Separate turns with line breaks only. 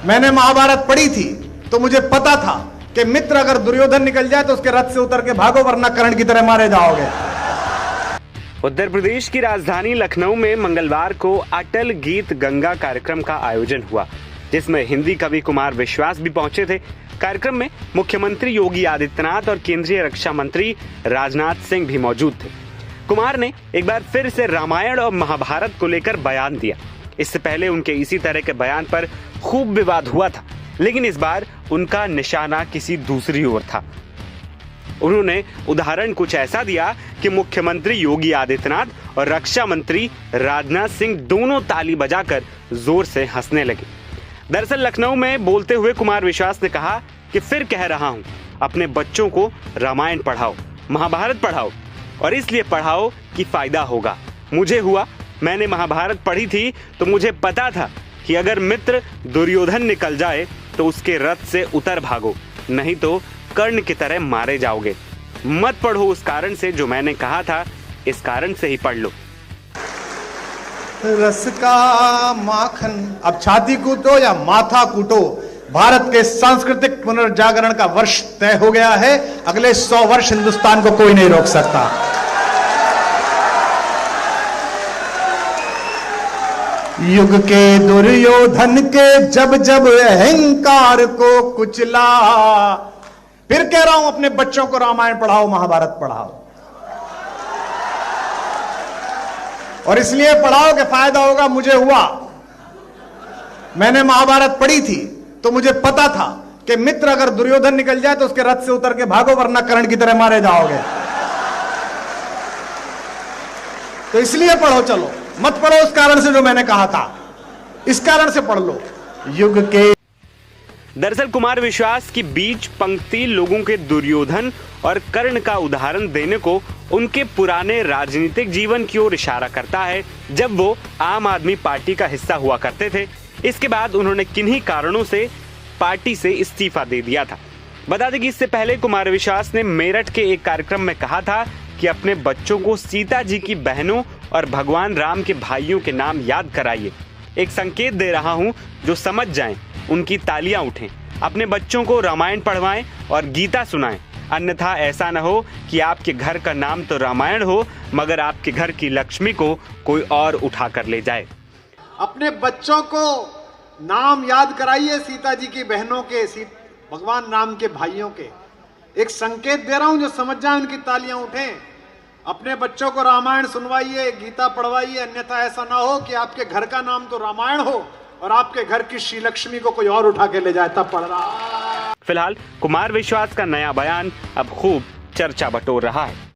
मैंने महाभारत पढ़ी थी तो मुझे पता था कि मित्र अगर दुर्योधन निकल जाए तो उसके रथ से उतर के भागो, वरना कर्ण की तरह मारे जाओगे।
उत्तर प्रदेश की राजधानी लखनऊ में मंगलवार को अटल गीत गंगा कार्यक्रम का आयोजन हुआ, जिसमें हिंदी कवि कुमार विश्वास भी पहुंचे थे। कार्यक्रम में मुख्यमंत्री योगी आदित्यनाथ और केंद्रीय रक्षा मंत्री राजनाथ सिंह भी मौजूद थे। कुमार ने एक बार फिर से रामायण और महाभारत को लेकर बयान दिया। इससे पहले उनके इसी तरह के बयान पर खूब विवाद हुआ था, लेकिन इस बार उनका निशाना किसी दूसरी ओर था। उन्होंने उदाहरण कुछ ऐसा दिया कि मुख्यमंत्री योगी आदित्यनाथ और रक्षा मंत्री राजनाथ सिंह दोनों ताली बजाकर जोर से हंसने लगे। दरअसल लखनऊ में बोलते हुए कुमार विश्वास ने कहा कि फिर कह रहा हूं, अपने बच्चों को रामायण पढ़ाओ, महाभारत पढ़ाओ, और इसलिए पढ़ाओ कि फायदा होगा। मुझे हुआ, मैंने महाभारत पढ़ी थी तो मुझे पता था कि अगर मित्र दुर्योधन निकल जाए तो उसके रथ से उतर भागो, नहीं तो कर्ण की तरह मारे जाओगे। मत पढ़ो उस कारण से जो मैंने कहा था, इस कारण से ही पढ़ लो।
रस का माखन, अब छाती कूटो या माथा कूटो, भारत के सांस्कृतिक पुनर्जागरण का वर्ष तय हो गया है। अगले 100 वर्ष हिंदुस्तान को कोई नहीं रोक सकता। युग के दुर्योधन के जब जब अहंकार को कुचला, फिर कह रहा हूं अपने बच्चों को रामायण पढ़ाओ, महाभारत पढ़ाओ, और इसलिए पढ़ाओ कि फायदा होगा। मुझे हुआ, मैंने महाभारत पढ़ी थी तो मुझे पता था कि मित्र अगर दुर्योधन निकल जाए तो उसके रथ से उतर के भागो, वरना कर्ण की तरह मारे जाओगे। तो इसलिए पढ़ो, चलो मत पढ़ो उस कारण से जो मैंने कहा था, इस कारण से पढ़ लो। युग के
दरअसल कुमार विश्वास की बीच पंक्ति लोगों के दुर्योधन और कर्ण का उदाहरण देने को उनके पुराने राजनीतिक जीवन की ओर इशारा करता है, जब वो आम आदमी पार्टी का हिस्सा हुआ करते थे। इसके बाद उन्होंने किन्हीं कारणों से पार्टी से इस्तीफा दे दिया था। बता दें कि इससे पहले कुमार विश्वास ने मेरठ के एक कार्यक्रम में कहा था कि अपने बच्चों को सीता जी की बहनों और भगवान राम के भाइयों के नाम याद कराइए। एक संकेत दे रहा हूं, जो समझ जाएं उनकी तालियां उठें। अपने बच्चों को रामायण पढ़वाएं और गीता सुनाएं, अन्यथा ऐसा न हो कि आपके घर का नाम तो रामायण हो, मगर आपके घर की लक्ष्मी को कोई और उठा कर ले जाए।
अपने बच्चों को नाम याद कराइए, सीता जी की बहनों के, भगवान राम के भाइयों के। एक संकेत दे रहा हूं, जो समझ जाए उनकी तालियां उठें। अपने बच्चों को रामायण सुनवाइए, गीता पढ़वाइए, अन्यथा ऐसा ना हो कि आपके घर का नाम तो रामायण हो और आपके घर की श्री लक्ष्मी को कोई और उठा के ले जाए, तब पढ़ रहा।
फिलहाल कुमार विश्वास का नया बयान अब खूब चर्चा बटोर रहा है।